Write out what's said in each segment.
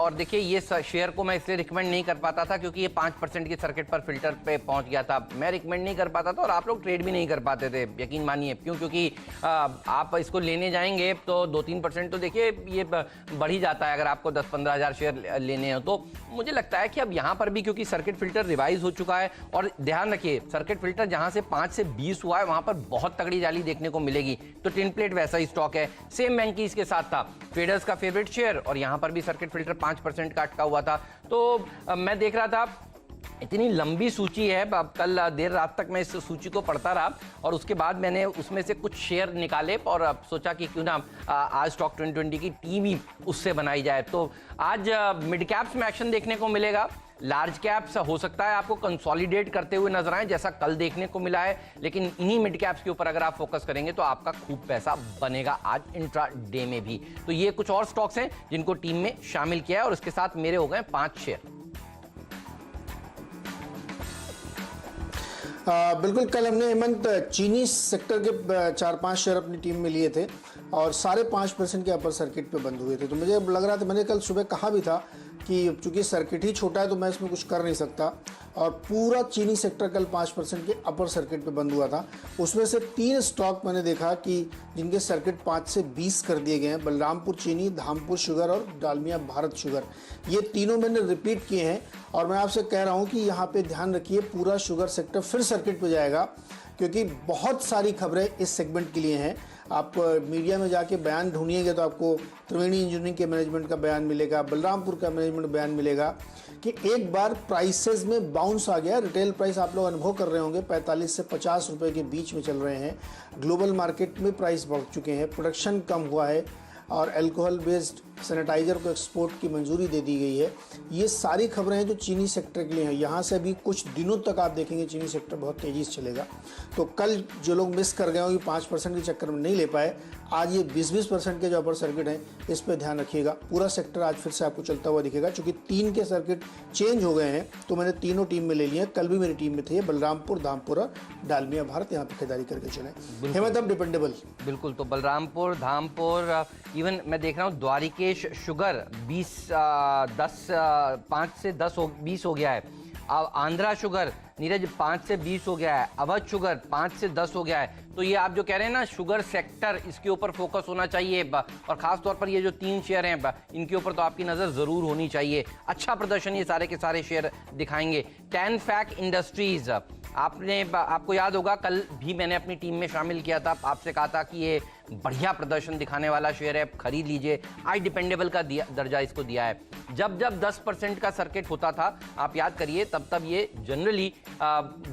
और देखिए ये शेयर को मैं इसलिए रिकमेंड नहीं कर पाता था क्योंकि ये 5% की सर्किट पर फिल्टर पे पहुंच गया था। मैं रिकमेंड नहीं कर पाता था और आप लोग ट्रेड भी नहीं कर पाते थे, यकीन मानिए। क्यों? क्योंकि आप इसको लेने जाएंगे तो 2-3% तो देखिए ये बढ़ ही जाता है अगर आपको 10-15 हज़ार शेयर लेने हो। तो मुझे लगता है कि अब यहाँ पर भी क्योंकि सर्किट फिल्टर रिवाइज हो चुका है, और ध्यान रखिए सर्किट फिल्टर जहाँ से 5 से 20 हुआ है वहाँ पर बहुत तगड़ी रैली देखने को मिलेगी। तो टिन प्लेट वैसा ही स्टॉक है, सेम बैंक की इसके साथ था, ट्रेडर्स का फेवरेट शेयर, और यहाँ पर भी सर्किट फिल्टर 5% का अटका हुआ था। तो मैं देख रहा था इतनी लंबी सूची है, अब कल देर रात तक मैं इस सूची को पढ़ता रहा और उसके बाद मैंने उसमें से कुछ शेयर निकाले और अब सोचा कि क्यों ना आज स्टॉक 2020 की टीम ही उससे बनाई जाए। तो आज मिड कैप्स में एक्शन देखने को मिलेगा, लार्ज कैप्स हो सकता है आपको कंसोलिडेट करते हुए नजर आए जैसा कल देखने को मिला है, लेकिन इन्हीं मिड कैप्स के ऊपर अगर आप फोकस करेंगे तो आपका खूब पैसा बनेगा आज इंट्रा डे में भी। तो ये कुछ और स्टॉक्स हैं जिनको टीम में शामिल किया है और उसके साथ मेरे हो गए 5 शेयर। बिल्कुल, कल हमने हेमंत चीनी सेक्टर के 4-5 शेयर अपनी टीम में लिए थे और 5.5% के अपर सर्किट पे बंद हुए थे। तो मुझे लग रहा था, मैंने कल सुबह कहा भी था कि चूंकि सर्किट ही छोटा है तो मैं इसमें कुछ कर नहीं सकता, और पूरा चीनी सेक्टर कल 5% के अपर सर्किट पे बंद हुआ था। उसमें से 3 स्टॉक मैंने देखा कि जिनके सर्किट 5 से 20 कर दिए गए हैं, बलरामपुर चीनी, धामपुर शुगर और डालमिया भारत शुगर। ये तीनों मैंने रिपीट किए हैं और मैं आपसे कह रहा हूँ कि यहाँ पे ध्यान रखिए, पूरा शुगर सेक्टर फिर सर्किट पे जाएगा क्योंकि बहुत सारी खबरें इस सेगमेंट के लिए हैं। आप मीडिया में जाके बयान ढूंढिएंगे तो आपको त्रिवेणी इंजीनियरिंग के मैनेजमेंट का बयान मिलेगा, बलरामपुर का मैनेजमेंट बयान मिलेगा कि एक बार प्राइसेस में बाउंस आ गया। रिटेल प्राइस आप लोग अनुभव कर रहे होंगे 45 से 50 रुपए के बीच में चल रहे हैं। ग्लोबल मार्केट में प्राइस बढ़ चुके हैं, प्रोडक्शन कम हुआ है और अल्कोहल बेस्ड सैनिटाइज़र को एक्सपोर्ट की मंजूरी दे दी गई है। ये सारी खबरें हैं जो चीनी सेक्टर के लिए हैं। यहाँ से अभी कुछ दिनों तक आप देखेंगे चीनी सेक्टर बहुत तेज़ी से चलेगा। तो कल जो लोग मिस कर गए होंगे 5% के चक्कर में नहीं ले पाए, आज ये 20% के जो अपर सर्किट हैं इस पर ध्यान रखिएगा। पूरा सेक्टर आज फिर से आपको चलता हुआ दिखेगा। चूँकि 3 के सर्किट चेंज हो गए हैं तो मैंने तीनों टीम में ले लिए हैं। कल भी मेरी टीम में थे बलरामपुर, धामपुर और डालमिया भारत, यहाँ पर खरीदारी करके चले। हेमंत अब डिपेंडेबल बिल्कुल, तो बलरामपुर, धामपुर, इवन मैं देख रहा हूँ द्वारिकेश शुगर 5 से 20 हो गया है। आंध्रा शुगर नीरज 5 से 20 हो गया है। अवध शुगर 5 से 10 हो गया है। तो ये आप जो कह रहे हैं ना शुगर सेक्टर, इसके ऊपर फोकस होना चाहिए और खास तौर पर ये जो 3 शेयर हैं इनके ऊपर तो आपकी नज़र ज़रूर होनी चाहिए। अच्छा प्रदर्शन ये सारे के सारे शेयर दिखाएंगे। टैनफैक इंडस्ट्रीज आपको याद होगा कल भी मैंने अपनी टीम में शामिल किया था, आपसे कहा था कि ये बढ़िया प्रदर्शन दिखाने वाला शेयर है, खरीद लीजिए। आज डिपेंडेबल का दर्जा इसको दिया है। जब 10% का सर्किट होता था आप याद करिए, तब ये जनरली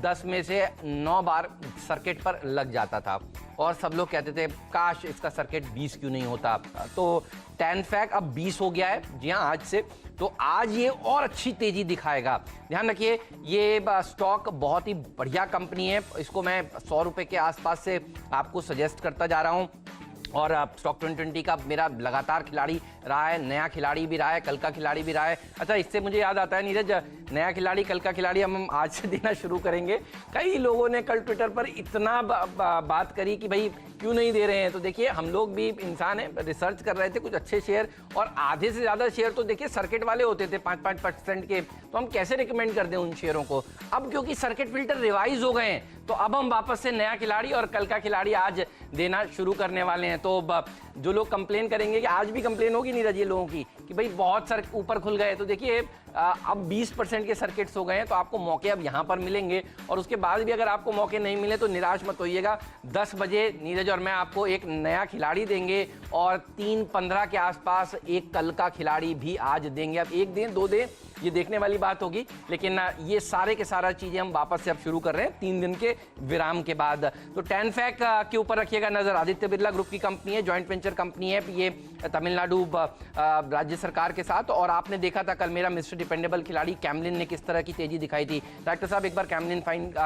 10 में से 9 बार सर्किट पर लग जाता था और सब लोग कहते थे काश इसका सर्किट 20 क्यों नहीं होता। तो टैनफैक अब 20 हो गया है, जी हाँ आज से। तो आज ये और अच्छी तेजी दिखाएगा। ध्यान रखिए ये स्टॉक बहुत ही बढ़िया कंपनी है, इसको मैं 100 रुपए के आसपास से आपको सजेस्ट करता जा रहा हूँ। और स्टॉक 2020 का मेरा लगातार खिलाड़ी रहा है, नया खिलाड़ी भी रहा है, कल का खिलाड़ी भी रहा है। अच्छा, इससे मुझे याद आता है नीरज, नया खिलाड़ी कल का खिलाड़ी हम आज से देना शुरू करेंगे। कई लोगों ने कल ट्विटर पर इतना बात करी कि भाई क्यों नहीं दे रहे हैं। तो देखिए हम लोग भी इंसान हैं, रिसर्च कर रहे थे कुछ अच्छे शेयर, और आधे से ज़्यादा शेयर तो देखिए सर्किट वाले होते थे 5-5% के। तो हम कैसे रिकमेंड कर दें उन शेयरों को। अब क्योंकि सर्किट फिल्टर रिवाइज हो गए हैं तो अब हम वापस से नया खिलाड़ी और कल का खिलाड़ी आज देना शुरू करने वाले हैं। तो जो लोग कंप्लेन करेंगे, कि आज भी कंप्लेन होगी नीरज ये लोगों की कि भाई बहुत ऊपर खुल गए, तो देखिए अब 20% के सर्किट्स हो गए हैं तो आपको मौके अब यहाँ पर मिलेंगे। और उसके बाद भी अगर आपको मौके नहीं मिले तो निराश मत होइएगा। 10 बजे नीरज और मैं आपको एक नया खिलाड़ी देंगे और 3:15 के आसपास एक कल का खिलाड़ी भी आज देंगे। अब 1 दिन 2 दिन ये देखने वाली बात होगी, लेकिन ये सारे के सारा चीज़ें हम वापस से अब शुरू कर रहे हैं 3 दिन के विराम के बाद। तो टैनफैक के ऊपर रखिएगा नज़र। आदित्य बिरला ग्रुप की कंपनी है, जॉइंट वेंचर कंपनी है ये तमिलनाडु राज्य सरकार के साथ। और आपने देखा था कल मेरा मिस्टर डिपेंडेबल खिलाड़ी कैमलिन ने किस तरह की तेजी दिखाई थी। डायरेक्टर साहब एक बार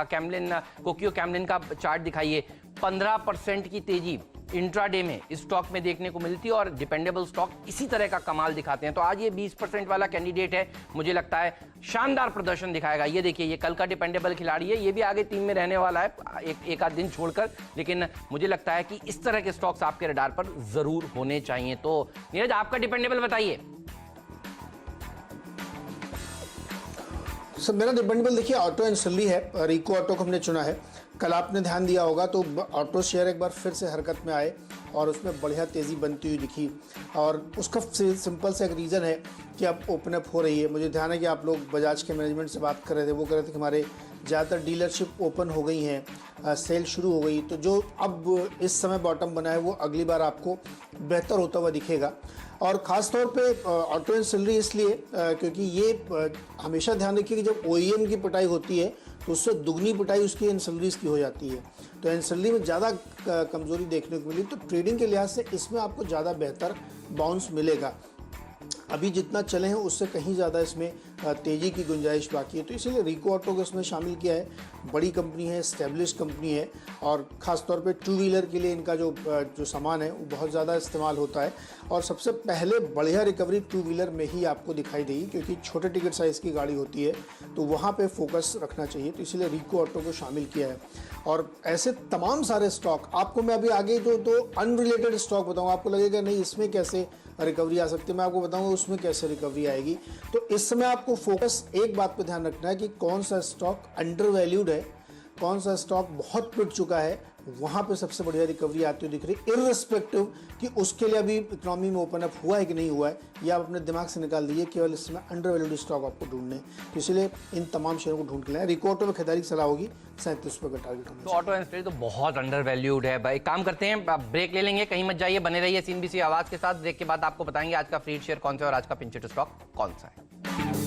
कैमलिन कोकियो कैमलिन का चार्ट दिखाइए। 15% की तेजी इंट्राडे में इस स्टॉक में देखने को मिलती है और डिपेंडेबल स्टॉक इसी तरह का कमाल दिखाते हैं। तो आज ये 20% वाला कैंडिडेट है, मुझे लगता है शानदार प्रदर्शन दिखाएगा। ये देखिए ये कल का डिपेंडेबल खिलाड़ी है, ये भी आगे टीम में रहने वाला है एक आध दिन छोड़कर, लेकिन मुझे लगता है कि इस तरह के स्टॉक्स आपके रडार पर जरूर होने चाहिए। तो नीरज आपका डिपेंडेबल बताइए। सर मेरा डिपेंडेबल देखिए ऑटो एंसिलरी है, रिको ऑटो को हमने चुना है। कल आपने ध्यान दिया होगा तो ऑटो शेयर एक बार फिर से हरकत में आए और उसमें बढ़िया तेज़ी बनती हुई दिखी, और उसका सिंपल सा एक रीज़न है कि अब ओपन अप हो रही है। मुझे ध्यान है कि आप लोग बजाज के मैनेजमेंट से बात कर रहे थे, वो कह रहे थे कि हमारे ज़्यादातर डीलरशिप ओपन हो गई हैं, सेल शुरू हो गई, तो जो अब इस समय बॉटम बना है वो अगली बार आपको बेहतर होता हुआ दिखेगा। और ख़ास तौर पे ऑटो एंसिलरी इसलिए क्योंकि ये हमेशा ध्यान रखिए कि जब OEM की पिटाई होती है तो उससे दुगनी पिटाई उसकी एंसिलरीज की हो जाती है। तो एंसिलरी में ज़्यादा कमज़ोरी देखने को मिली, तो ट्रेडिंग के लिहाज से इसमें आपको ज़्यादा बेहतर बाउंस मिलेगा। अभी जितना चले हैं उससे कहीं ज़्यादा इसमें तेज़ी की गुंजाइश बाकी है, तो इसीलिए रिको ऑटो को इसमें शामिल किया है। बड़ी कंपनी है, एस्टेब्लिश कंपनी है, और ख़ास तौर पे टू व्हीलर के लिए इनका जो सामान है वो बहुत ज़्यादा इस्तेमाल होता है। और सबसे पहले बढ़िया रिकवरी टू व्हीलर में ही आपको दिखाई देगी, क्योंकि छोटे टिकट साइज़ की गाड़ी होती है तो वहाँ पे फोकस रखना चाहिए, तो इसीलिए रिको ऑटो को शामिल किया है। और ऐसे तमाम सारे स्टॉक आपको मैं अभी आगे जो दो अनरिलेटेड स्टॉक बताऊँगा, आपको लगेगा नहीं इसमें कैसे रिकवरी आ सकती है, मैं आपको बताऊंगा उसमें कैसे रिकवरी आएगी। तो इस समय आपको फोकस एक बात पे ध्यान रखना है कि कौन सा स्टॉक अंडर वैल्यूड है, कौन सा स्टॉक बहुत पिट चुका है, वहाँ पे सबसे बढ़िया रिकवरी आती हुई दिख रही है, इर्रेस्पेक्टिव कि उसके लिए अभी इकोनॉमी में ओपन अप हुआ है कि नहीं हुआ है, या आप अपने दिमाग से निकाल दीजिए। केवल इस समय अंडर वैल्यूड स्टॉक आपको ढूंढने हैं, तो इसलिए इन तमाम शेयरों को ढूंढ के लाएं। रिको ऑटो में खरीदारी की सलाह होगी, 37 रुपये का टारगेट होना। तो ऑटो एंसिलरी तो बहुत अंडर वैल्यूड है भाई। काम करते हैं, ब्रेक ले लेंगे, कहीं मत जाइए, बने रहिए CNBC आवाज़ के साथ। ब्रेक के बाद आपको बताएंगे आज का फ्री शेयर कौन सा है और आज का पिंच हिट स्टॉक कौन सा है।